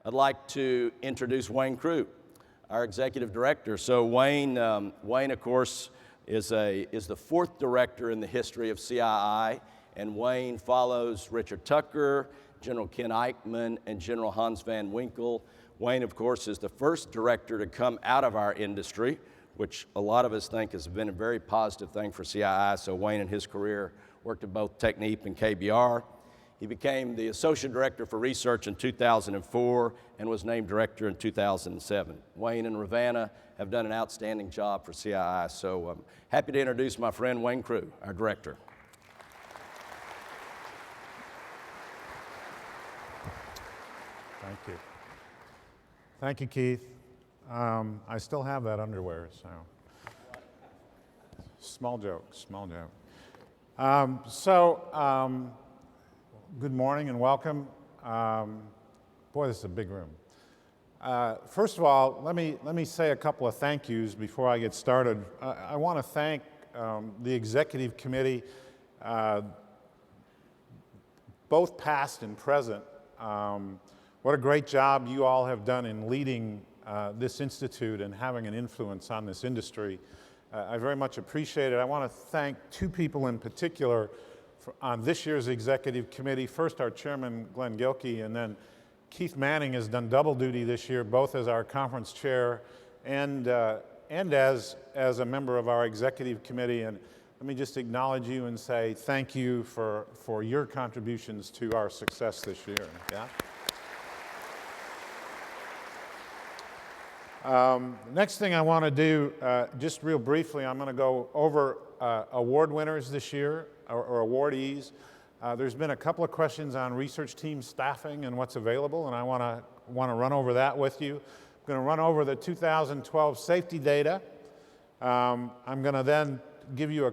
I'd like to introduce Wayne Crew, our Executive Director. So Wayne, of course, is the fourth director in the history of CII, and Wayne follows Richard Tucker, General Ken Eichmann, and General Hans Van Winkle. Wayne, of course, is the first director to come out of our industry, which a lot of us think has been a very positive thing for CII. So Wayne in his career worked at both Technip and KBR. He became the Associate Director for Research in 2004 and was named Director in 2007. Wayne and Ravanna have done an outstanding job for CII, so I'm happy to introduce my friend Wayne Crew, our Director. Thank you. Thank you, Keith. I still have that underwear, so. Small joke, small joke. Good morning and welcome. Boy, this is a big room. First of all, let me say a couple of thank yous before I get started. I want to thank the Executive Committee, both past and present. What a great job you all have done in leading this institute and having an influence on this industry. I very much appreciate it. I want to thank two people in particular on this year's Executive Committee. First, our Chairman, Glenn Gilkey, and then Keith Manning has done double duty this year, both as our conference chair and as a member of our Executive Committee. And let me just acknowledge you and say thank you for your contributions to our success this year. Yeah. Next thing I want to do, just real briefly, I'm going to go over award winners this year, or awardees. There's been a couple of questions on research team staffing and what's available, and I want to run over that with you. I'm going to run over the 2012 safety data. I'm going to then give you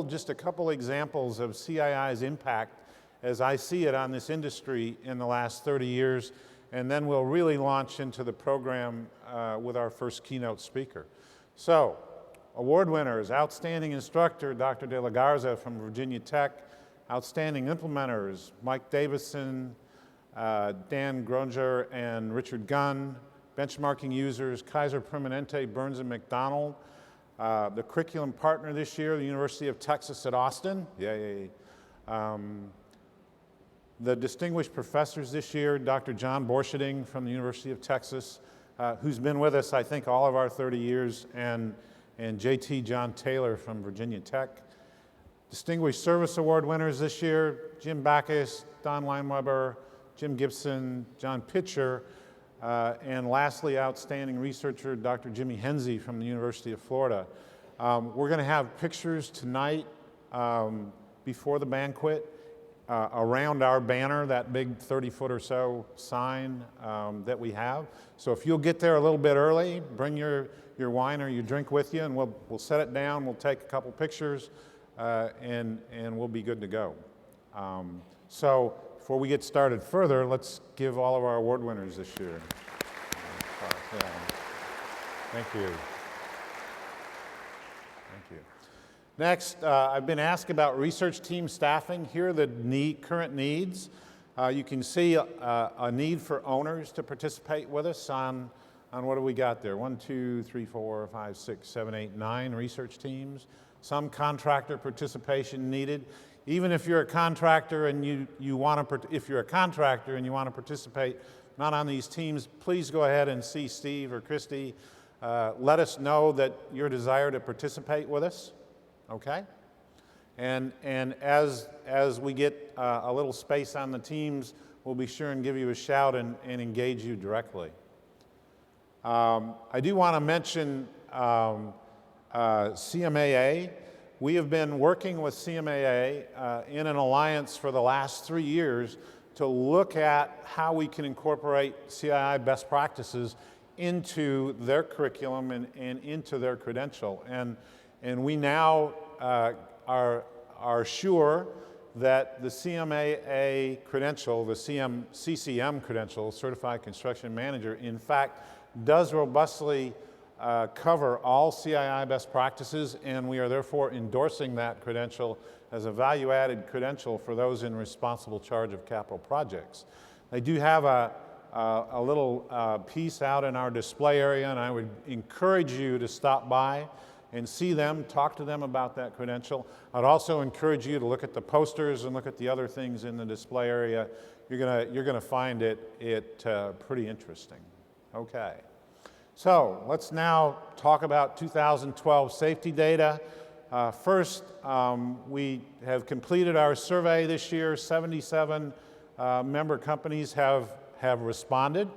just a couple examples of CII's impact as I see it on this industry in the last 30 years, and then we'll really launch into the program with our first keynote speaker. So, award winners: Outstanding Instructor, Dr. De La Garza from Virginia Tech. Outstanding Implementers: Mike Davison, Dan Gronger, and Richard Gunn. Benchmarking Users: Kaiser Permanente, Burns and McDonnell. The Curriculum Partner this year, the University of Texas at Austin. Yay. The Distinguished Professors this year: Dr. John Borcherding from the University of Texas, who's been with us, I think, all of our 30 years, and J.T. John Taylor from Virginia Tech. Distinguished Service Award winners this year: Jim Backus, Don Lineweber, Jim Gibson, John Pitcher, and lastly, Outstanding Researcher, Dr. Jimmy Hensey from the University of Florida. We're going to have pictures tonight before the banquet around our banner, that big 30-foot or so sign that we have. So if you'll get there a little bit early, bring your wine or your drink with you, and we'll set it down, we'll take a couple pictures, and we'll be good to go. So before we get started further, let's give all of our award winners this year. Thank you. Thank you. Next, I've been asked about research team staffing. Here are the current needs. You can see a need for owners to participate with us on what do we got there? 1, 2, 3, 4, 5, 6, 7, 8, 9 research teams. Some contractor participation needed. Even if you're a contractor and you want to participate not on these teams, please go ahead and see Steve or Christy. Let us know that your desire to participate with us. Okay? And as we get a little space on the teams, we'll be sure and give you a shout and engage you directly. I do want to mention CMAA. We have been working with CMAA in an alliance for the last 3 years to look at how we can incorporate CII best practices into their curriculum and into their credential. And we now are sure that the CMAA credential, the CCM credential, Certified Construction Manager, in fact, does robustly cover all CII best practices, and we are therefore endorsing that credential as a value-added credential for those in responsible charge of capital projects. They do have a little piece out in our display area, and I would encourage you to stop by and see them, talk to them about that credential. I'd also encourage you to look at the posters and look at the other things in the display area. You're gonna find it pretty interesting. Okay, so let's now talk about 2012 safety data. First, we have completed our survey this year. 77 member companies have responded.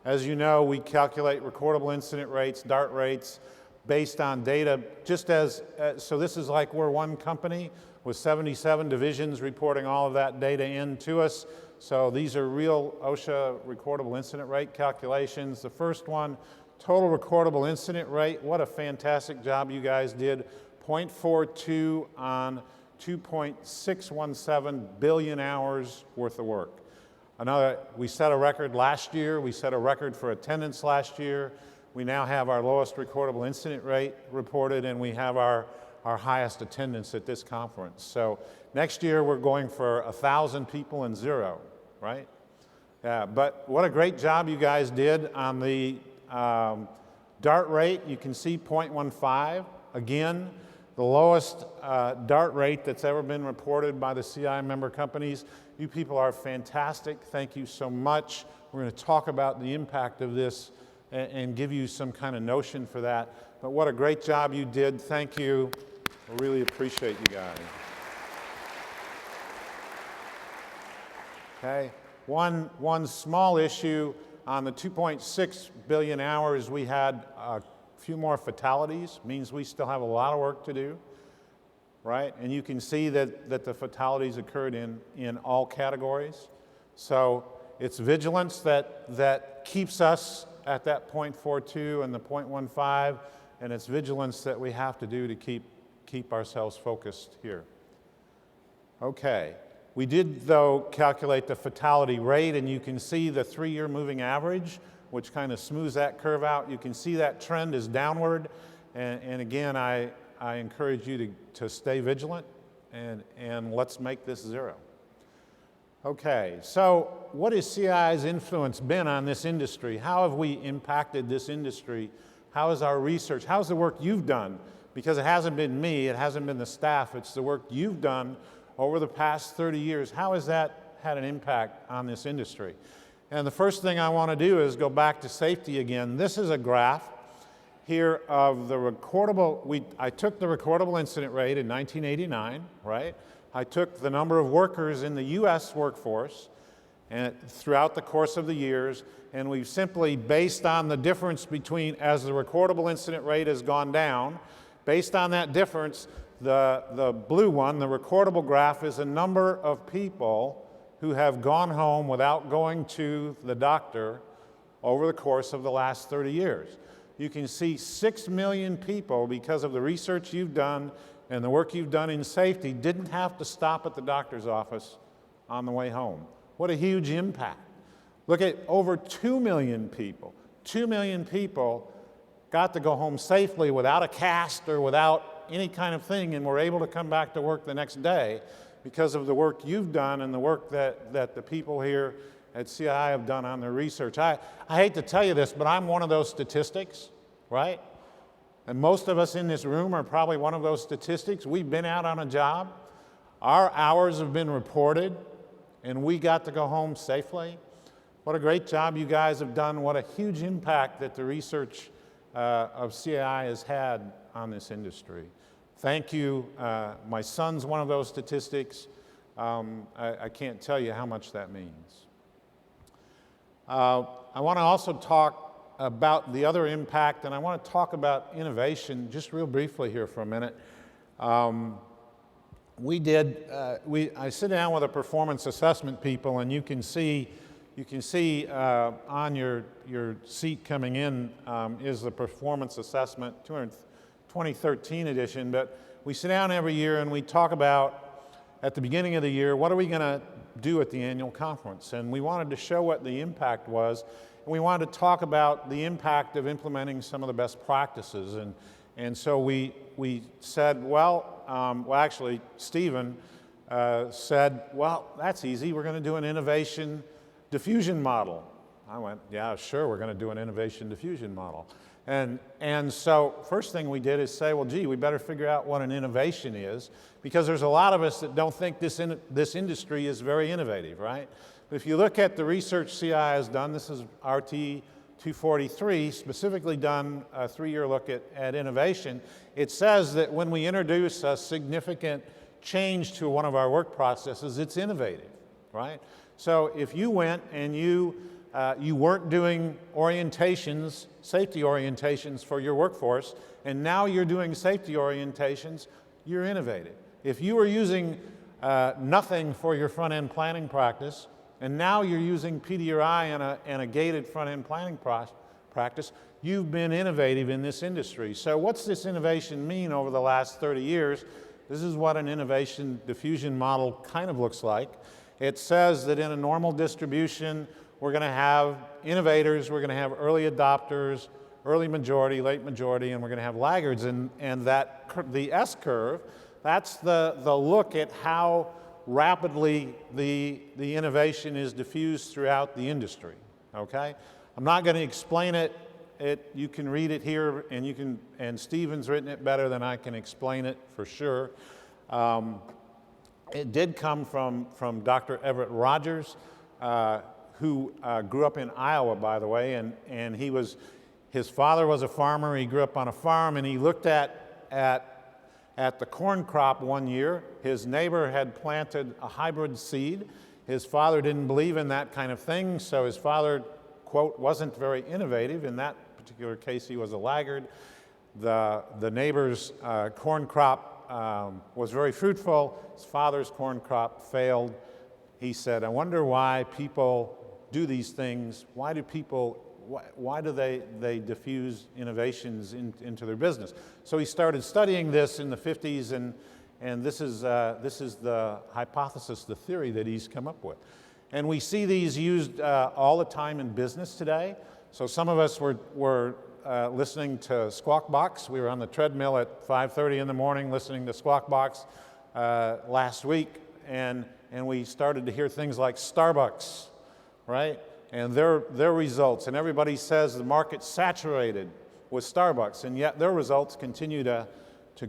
As you know, we calculate recordable incident rates, DART rates, based on data, just so this is like we're one company with 77 divisions reporting all of that data in to us. So these are real OSHA recordable incident rate calculations. The first one, total recordable incident rate. What a fantastic job you guys did. 0.42 on 2.617 billion hours worth of work. We set a record last year. We set a record for attendance last year. We now have our lowest recordable incident rate reported, and we have our highest attendance at this conference. So next year we're going for 1,000 people and 0, right? Yeah, but what a great job you guys did on the DART rate. You can see 0.15. Again, the lowest DART rate that's ever been reported by the CII member companies. You people are fantastic. Thank you so much. We're going to talk about the impact of this and give you some kind of notion for that. But what a great job you did. Thank you. I really appreciate you guys. Okay, one small issue. On the 2.6 billion hours, we had a few more fatalities. Means we still have a lot of work to do, right? And you can see that the fatalities occurred in all categories. So it's vigilance that keeps us at that 0.42 and the 0.15, and it's vigilance that we have to do to keep ourselves focused here. Okay, we did though calculate the fatality rate, and you can see the 3-year moving average, which kind of smooths that curve out. You can see that trend is downward, and again, I encourage you to stay vigilant, and let's make this 0. Okay, so what has CII's influence been on this industry? How have we impacted this industry? How is our research? How's the work you've done? Because it hasn't been me, it hasn't been the staff, it's the work you've done over the past 30 years. How has that had an impact on this industry? And the first thing I want to do is go back to safety again. This is a graph here of the recordable, I took the recordable incident rate in 1989, right? I took the number of workers in the US workforce and throughout the course of the years, and we've simply, based on the difference between, as the recordable incident rate has gone down, based on that difference, the blue one, the recordable graph, is a number of people who have gone home without going to the doctor over the course of the last 30 years. You can see 6 million people, because of the research you've done and the work you've done in safety, didn't have to stop at the doctor's office on the way home. What a huge impact. Look at over 2 million people. 2 million people got to go home safely without a cast or without any kind of thing, and were able to come back to work the next day because of the work you've done and the work that the people here at CII have done on their research. I hate to tell you this, but I'm one of those statistics, right? And most of us in this room are probably one of those statistics. We've been out on a job, our hours have been reported, and we got to go home safely. What a great job you guys have done. What a huge impact that the research of CII has had on this industry. Thank you. My son's one of those statistics. I can't tell you how much that means. I want to also talk about the other impact, and I want to talk about innovation just real briefly here for a minute. I sit down with a performance assessment people, and you can see on your seat coming in is the performance assessment 2013 edition. But we sit down every year and we talk about, at the beginning of the year, what are we going to do at the annual conference? And we wanted to show what the impact was, and we wanted to talk about the impact of implementing some of the best practices. And so we said, actually, Stephen said, well, that's easy. We're going to do an innovation diffusion model. I went, yeah, sure, we're going to do an innovation diffusion model. And so first thing we did is say, well, gee, we better figure out what an innovation is, because there's a lot of us that don't think this industry is very innovative, right? But if you look at the research CII has done, this is RT 243, specifically done a 3-year look at innovation. It says that when we introduce a significant change to one of our work processes, it's innovative, right? So if you went and you weren't doing orientations, safety orientations for your workforce, and now you're doing safety orientations, you're innovative. If you were using nothing for your front-end planning practice, and now you're using PDRI and a gated front-end planning practice, you've been innovative in this industry. So what's this innovation mean over the last 30 years? This is what an innovation diffusion model kind of looks like. It says that in a normal distribution, we're going to have innovators, we're going to have early adopters, early majority, late majority, and we're going to have laggards. And that the S-curve, that's the look at how rapidly the innovation is diffused throughout the industry, okay? I'm not going to explain it. You can read it here, and Stephen's written it better than I can explain it for sure. It did come from Dr. Everett Rogers, who grew up in Iowa, by the way, and his father was a farmer. He grew up on a farm, and he looked at the corn crop one year. His neighbor had planted a hybrid seed. His father didn't believe in that kind of thing, so his father, quote, wasn't very innovative. In that particular case, he was a laggard. The neighbor's corn crop was very fruitful. His father's corn crop failed. He said, I wonder why people do these things. Why do they diffuse innovations into their business? So he started studying this in the 50s, and this is the hypothesis, the theory that he's come up with. And we see these used all the time in business today. So some of us were listening to Squawk Box. We were on the treadmill at 5:30 in the morning listening to Squawk Box last week, and we started to hear things like Starbucks, right? And their results, and everybody says the market's saturated with Starbucks, and yet their results continue to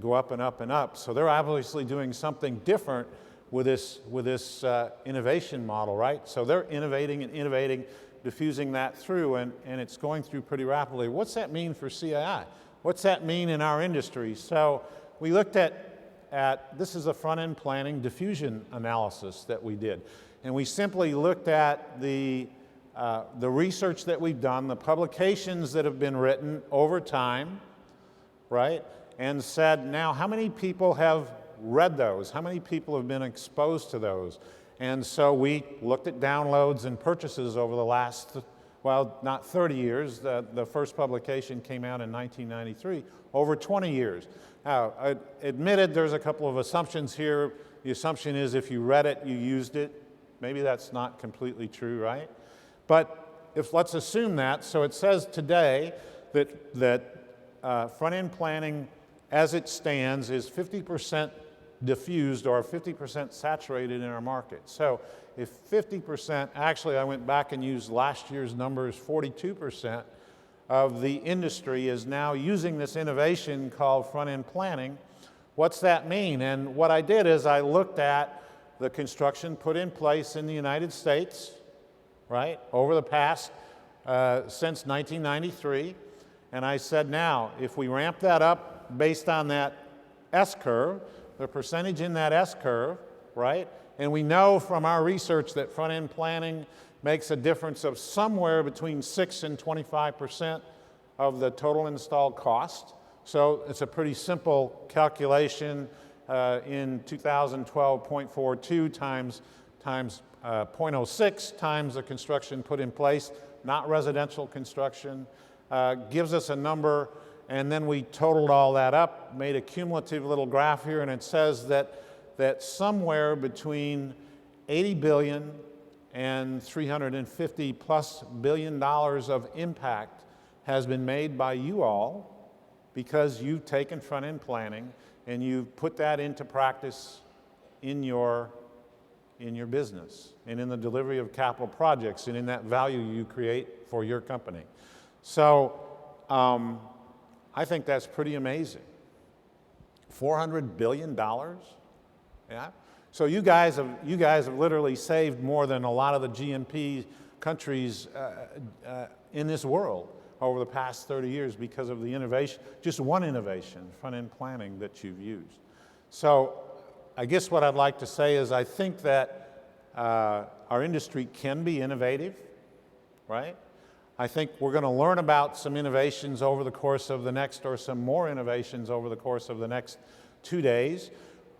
go up and up and up. So they're obviously doing something different with this innovation model, right? So they're innovating and innovating, diffusing that through, and it's going through pretty rapidly. What's that mean for CII? What's that mean in our industry? So we looked at this is a front-end planning diffusion analysis that we did, and we simply looked at the research that we've done, the publications that have been written over time, right? And said, now, how many people have read those? How many people have been exposed to those? And so we looked at downloads and purchases over the last, well, not 30 years. The first publication came out in 1993, over 20 years. Now, I admitted there's a couple of assumptions here. The assumption is if you read it, you used it. Maybe that's not completely true, right? But let's assume that. So it says today that front-end planning as it stands is 50% diffused or 50% saturated in our market. So if 50%, actually I went back and used last year's numbers, 42% of the industry is now using this innovation called front-end planning. What's that mean? And what I did is I looked at the construction put in place in the United States, right, over the past, since 1993. And I said, now, if we ramp that up based on that S-curve, the percentage in that S-curve, right, and we know from our research that front-end planning makes a difference of somewhere between 6 and 25% of the total installed cost. So it's a pretty simple calculation. In 2012, 0.42 times 0.06 times the construction put in place, not residential construction, gives us a number, and then we totaled all that up, made a cumulative little graph here, and it says that somewhere between $80 billion and $350 plus billion of impact has been made by you all because you've taken front-end planning and you've put that into practice in your in your business and in the delivery of capital projects and in that value you create for your company. So I think that's pretty amazing. $400 billion? Yeah. So you guys have literally saved more than a lot of the GNP countries in this world over the past 30 years because of the innovation, just one innovation, front-end planning that you've used. So I guess what I'd like to say is I think that our industry can be innovative, right? I think we're going to learn about some innovations over the course of the next, or some more innovations over the course of the next 2 days.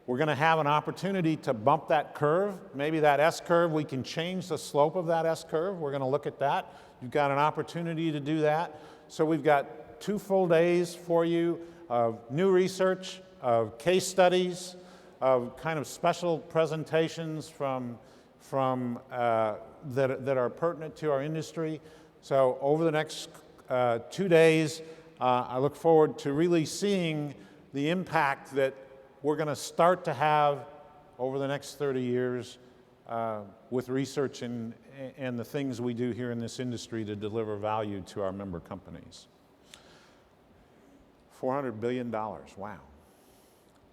We're going to have an opportunity to bump that curve. Maybe that S-curve, we can change the slope of that S-curve. We're going to look at that. You've got an opportunity to do that. So we've got 2 full days for you of new research, of case studies, of kind of special presentations that are pertinent to our industry. So over the next 2 days, I look forward to really seeing the impact that we're going to start to have over the next 30 years with research and the things we do here in this industry to deliver value to our member companies. $400 billion, wow.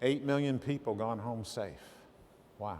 8 million people gone home safe, wow.